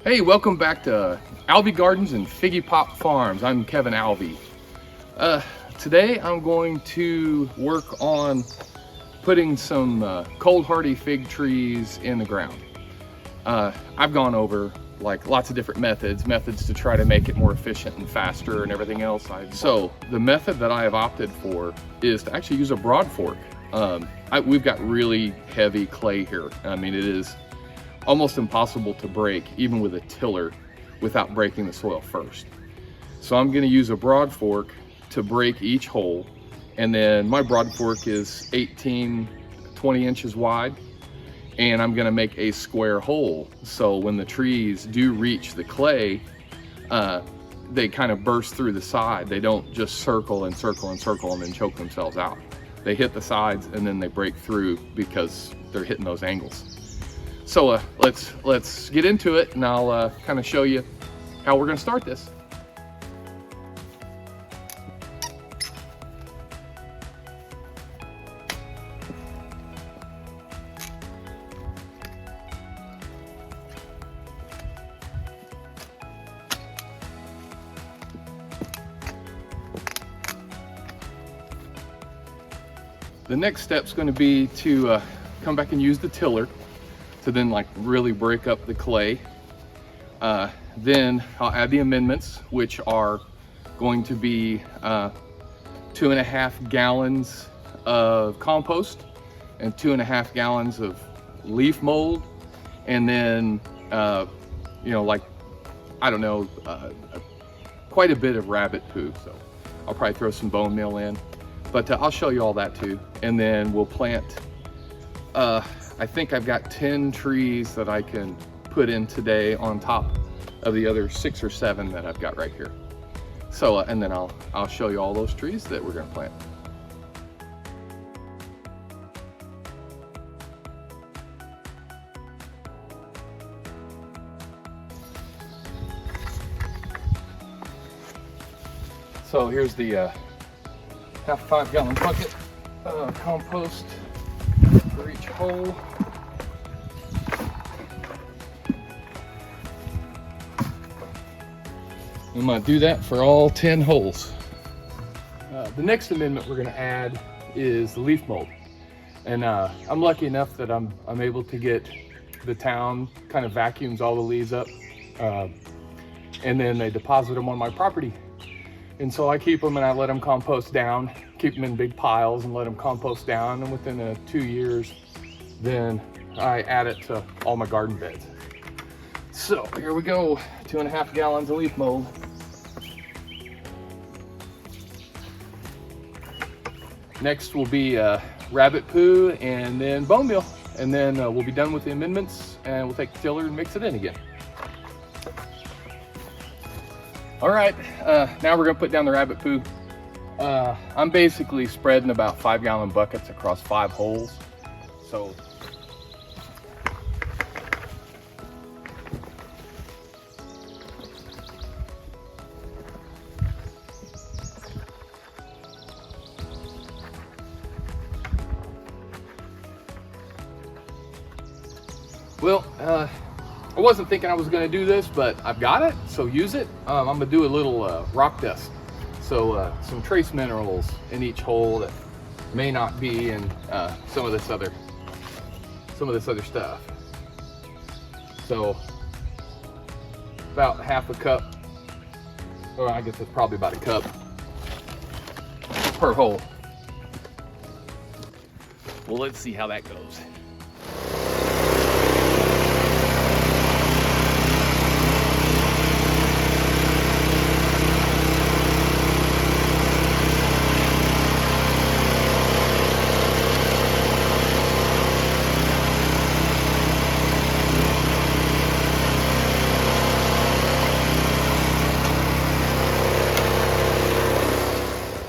Hey, welcome back to Alvey Gardens and Figgy Pop Farms. I'm Kevin Alvey. Today I'm going to work on putting some cold hardy fig trees in the ground. I've gone over like lots of different methods to try to make it more efficient and faster and everything else. So the method that I have opted for is to actually use a broad fork. We've got really heavy clay here. I mean, it is almost impossible to break even with a tiller without breaking the soil first. So I'm going to use a broad fork to break each hole, and then my broad fork is 18-20 inches wide, and I'm going to make a square hole so when the trees do reach the clay, they kind of burst through the side. They don't just circle and circle and circle and then choke themselves out. They hit the sides and then they break through because they're hitting those angles. So let's get into it, and I'll kind of show you how we're going to start this. The next step's going to be to come back and use the tiller to then like really break up the clay. Then I'll add the amendments, which are going to be 2.5 gallons of compost and 2.5 gallons of leaf mold, and then like, I don't know, quite a bit of rabbit poo. So I'll probably throw some bone meal in, but I'll show you all that too. And then we'll plant, I think I've got 10 trees that I can put in today on top of the other 6 or 7 that I've got right here. So, and then I'll show you all those trees that we're gonna plant. So here's the half 5-gallon bucket of compost for each hole. I'm going to do that for all 10 holes. The next amendment we're going to add is the leaf mold, and I'm lucky enough that I'm able to get the town kind of vacuums all the leaves up, and then they deposit them on my property. And so I keep them and I let them compost down, keep them in big piles and let them compost down. And within 2 years, then I add it to all my garden beds. So here we go, 2.5 gallons of leaf mold. Next will be rabbit poo and then bone meal. And then we'll be done with the amendments, and we'll take the tiller and mix it in again. All right, now we're gonna put down the rabbit poo. I'm basically spreading about 5-gallon buckets across 5 holes. So well, I wasn't thinking I was going to do this, but I've got it, so use it. I'm going to do a little rock dust. So some trace minerals in each hole that may not be in some of this other stuff. So about half a cup, or I guess it's probably about a cup per hole. Well, let's see how that goes.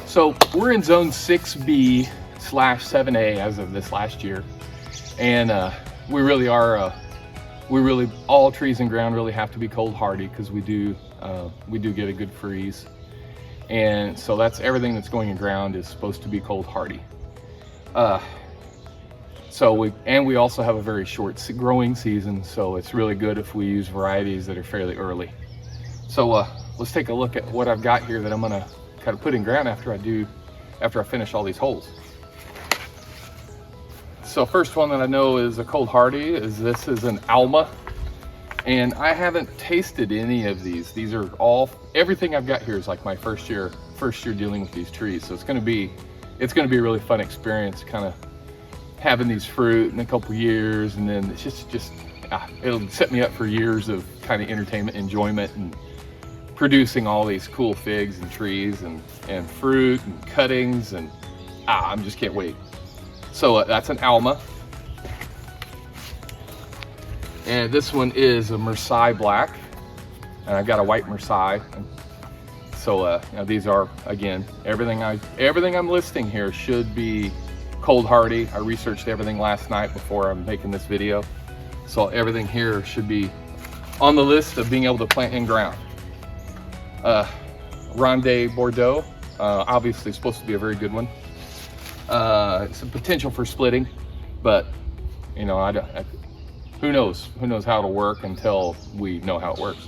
So we're in zone 6B/7A as of this last year. And we really are, all trees in ground really have to be cold hardy, because we do get a good freeze. And so that's everything that's going in ground is supposed to be cold hardy. So we also have a very short growing season, so it's really good if we use varieties that are fairly early. So let's take a look at what I've got here that I'm gonna kind of put in ground after I finish all these holes. So first one that I know is a cold hardy this is an Alma, and I haven't tasted any of these. These are everything I've got here is like my first year dealing with these trees. So it's gonna be a really fun experience, kind of having these fruit in a couple years, and then it's just it'll set me up for years of kind of entertainment, enjoyment, and producing all these cool figs and trees and fruit and cuttings, and I just can't wait. So that's an Alma, and this one is a Marseille Black, and I've got a white Marseille. So you know, these are, again, everything I'm listing here should be cold hardy. I researched everything last night before I'm making this video, so everything here should be on the list of being able to plant in ground. Ronde Bordeaux, obviously supposed to be a very good one. It's a potential for splitting, but you know, who knows how it'll work until we know how it works.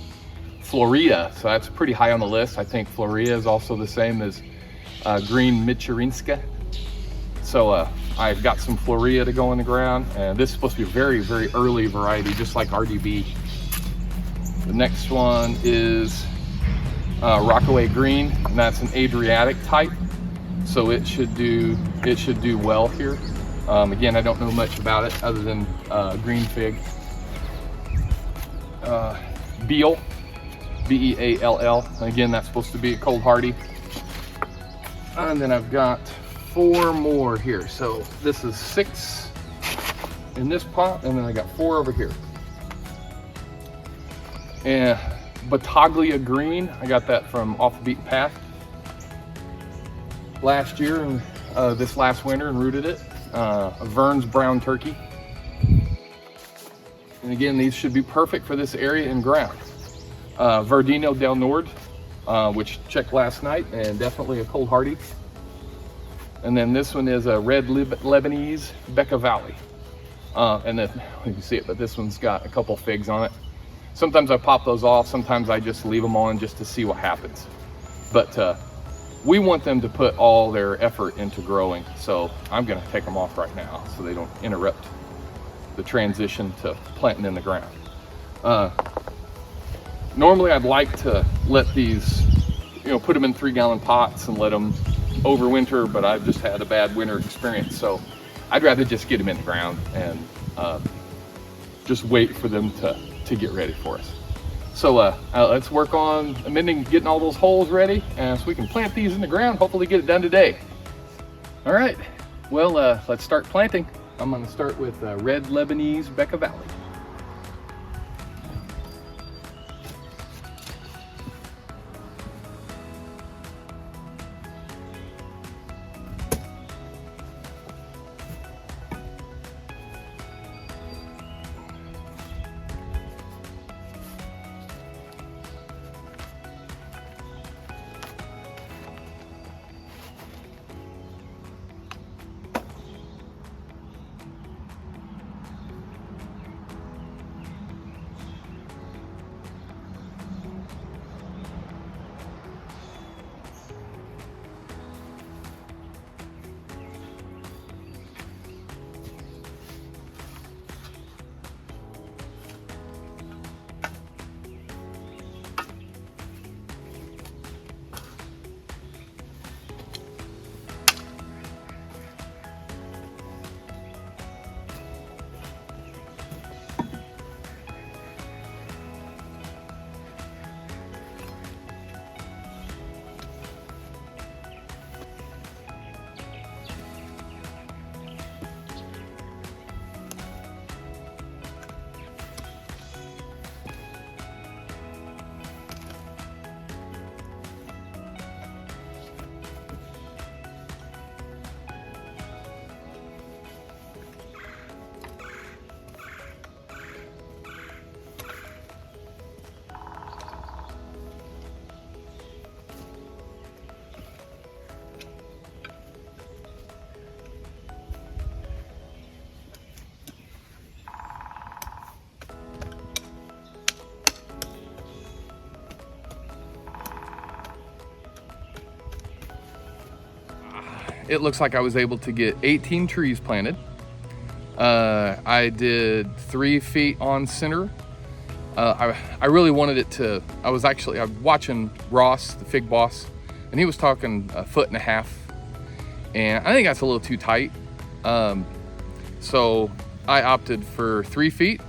Florida, so that's pretty high on the list. I think Florida is also the same as green Michurinska. So I've got some Florida to go in the ground, and this is supposed to be a very, very early variety, just like RDB. The next one is Rockaway Green, and that's an Adriatic type, so it should do well here. Again, I don't know much about it other than green fig. Beal, B-E-A-L-L. Again, that's supposed to be a cold hardy. And then I've got 4 more here. So this is 6 in this pot, and then I got 4 over here. And Battaglia Green, I got that from Off the Beaten Path last year, and this last winter, and rooted it. Vern's Brown Turkey. And again, these should be perfect for this area in ground. Verdino del Nord, which checked last night, and definitely a cold hardy. And then this one is a red Lebanese Becca Valley. And then you can see it, but this one's got a couple figs on it. Sometimes I pop those off, sometimes I just leave them on just to see what happens. But we want them to put all their effort into growing, so I'm gonna take them off right now so they don't interrupt the transition to planting in the ground. Normally I'd like to let these, you know, put them in 3-gallon pots and let them overwinter, but I've just had a bad winter experience, so I'd rather just get them in the ground and just wait for them to get ready for us. So let's work on amending, getting all those holes ready, so we can plant these in the ground, hopefully get it done today. All right, well, let's start planting. I'm gonna start with red Lebanese Becca Valley. it looks like I was able to get 18 trees planted. I did 3 feet on center. I really wanted it to, I was watching Ross, the fig boss, and he was talking 1.5 feet. And I think that's a little too tight. So I opted for 3 feet.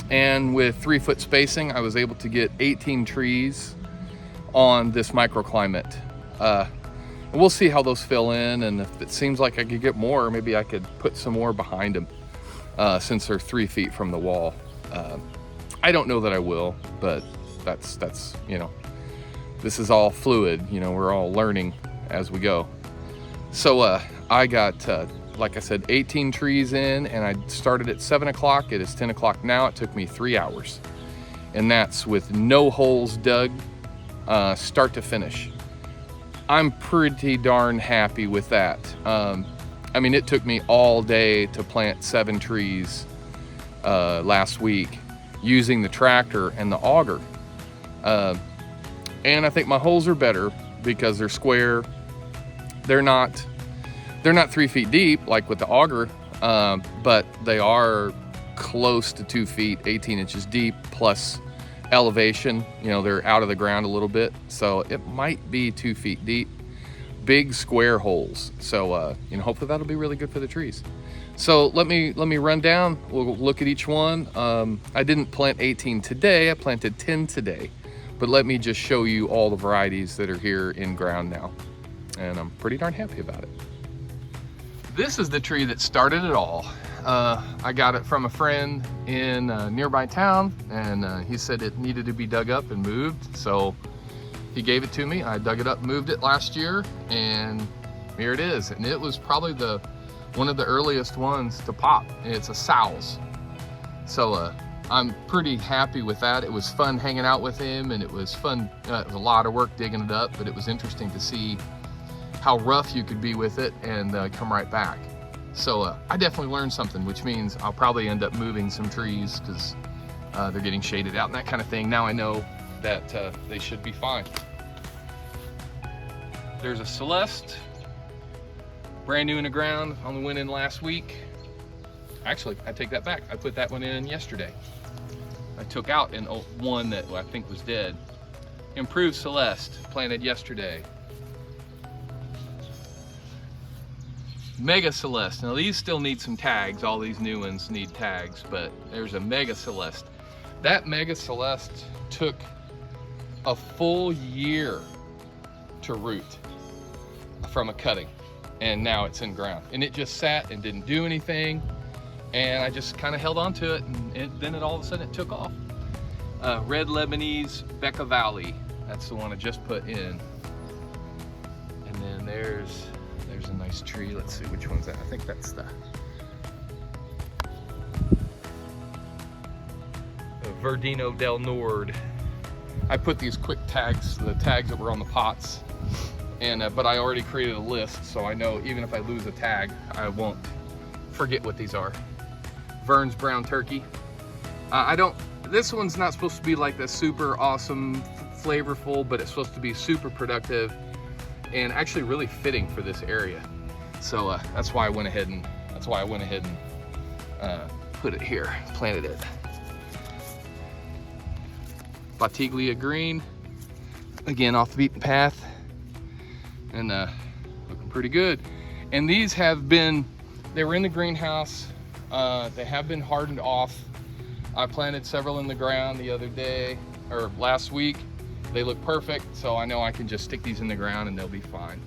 And with 3-foot spacing, I was able to get 18 trees on this microclimate. And we'll see how those fill in, and if it seems like I could get more, maybe I could put some more behind them, since they're 3 feet from the wall. I don't know that I will, but that's you know, this is all fluid. You know, we're all learning as we go. So I got, like I said, 18 trees in, and I started at 7 o'clock. It is 10 o'clock now. It took me 3 hours, and that's with no holes dug, start to finish. I'm pretty darn happy with that. I mean, it took me all day to plant 7 trees last week using the tractor and the auger. And I think my holes are better because they're square. They're not 3 feet deep like with the auger, but they are close to 2 feet, 18 inches deep, plus elevation. You know, they're out of the ground a little bit, so it might be 2 feet deep. Big square holes. So you know, hopefully that'll be really good for the trees. So let me run down. We'll look at each one. I didn't plant 18 today. I planted 10 today, but let me just show you all the varieties that are here in ground now, and I'm pretty darn happy about it. This is the tree that started it all. I got it from a friend in a nearby town, and he said it needed to be dug up and moved, so he gave it to me. I dug it up, moved it last year, and here it is. And it was probably one of the earliest ones to pop. It's a sows. So I'm pretty happy with that. It was fun hanging out with him, and it was fun. It was a lot of work digging it up, but it was interesting to see how rough you could be with it and come right back. So I definitely learned something, which means I'll probably end up moving some trees because they're getting shaded out and that kind of thing. Now I know that they should be fine. There's a Celeste, brand new in the ground, only went in last week. Actually, I take that back. I put that one in yesterday. I took out one that I think was dead. Improved Celeste, planted yesterday. Mega Celeste. Now these still need some tags. All these new ones need tags, but there's a Mega Celeste. That Mega Celeste took a full year to root from a cutting, and now it's in ground. And it just sat and didn't do anything, and I just kind of held on to it, and then all of a sudden it took off. Red Lebanese Becca Valley. That's the one I just put in. And then there's a nice tree. Let's see which one's that. I think that's the Verdino del Nord. I put these quick tags, the tags that were on the pots, and but I already created a list, so I know even if I lose a tag, I won't forget what these are. Vern's Brown Turkey. This one's not supposed to be like the super awesome, flavorful, but it's supposed to be super productive and actually really fitting for this area. So that's why I went ahead and put it here, planted it. Batiglia Green, again off the beaten path, and looking pretty good. And these they were in the greenhouse. They have been hardened off. I planted several in the ground the other day, or last week. They look perfect, so I know I can just stick these in the ground and they'll be fine.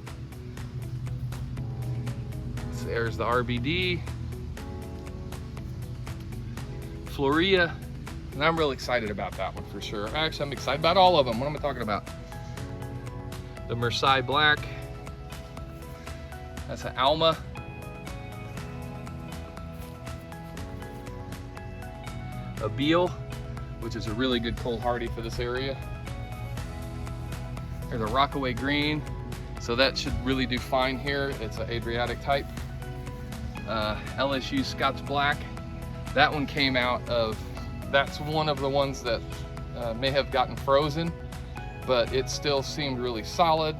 So there's the RBD. Floria, and I'm real excited about that one for sure. Actually, I'm excited about all of them. What am I talking about? The Mersai Black. That's an Alma. A Beal, which is a really good cold hardy for this area. There's a Rockaway Green, so that should really do fine here. It's an Adriatic type. LSU Scots Black. That one came out of, that's one of the ones that may have gotten frozen, but it still seemed really solid.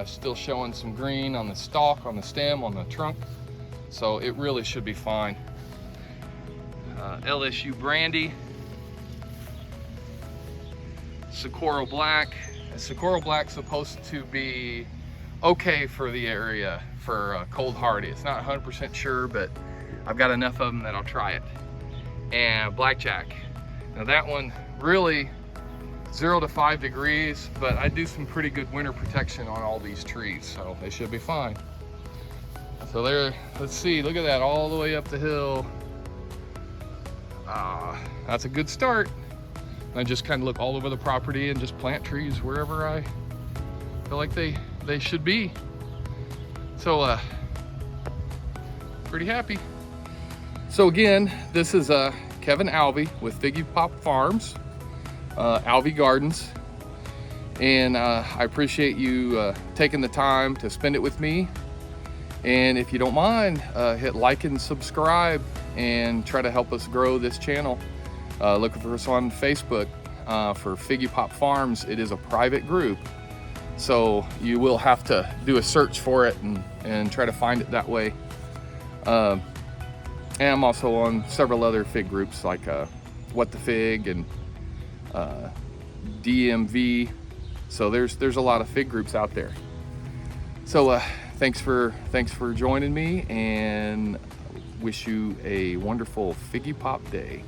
Still showing some green on the stalk, on the stem, on the trunk. So it really should be fine. LSU Brandy, Socorro Black. Socorro Black's supposed to be okay for the area for cold hardy. It's not 100% sure, but I've got enough of them that I'll try it. And Blackjack. Now that one really 0 to 5 degrees, but I do some pretty good winter protection on all these trees, so they should be fine. So there, let's see, look at that, all the way up the hill. That's a good start. I just kind of look all over the property and just plant trees wherever I feel like they should be. So pretty happy. So again, this is Kevin Alvey with Figgy Pop Farms, Alvey Gardens, and I appreciate you taking the time to spend it with me. And if you don't mind, hit like and subscribe and try to help us grow this channel. Look for us on Facebook for Figgy Pop Farms. It is a private group, so you will have to do a search for it and try to find it that way. And I'm also on several other fig groups like What the Fig and DMV. So there's a lot of fig groups out there. So thanks for joining me, and wish you a wonderful Figgy Pop day.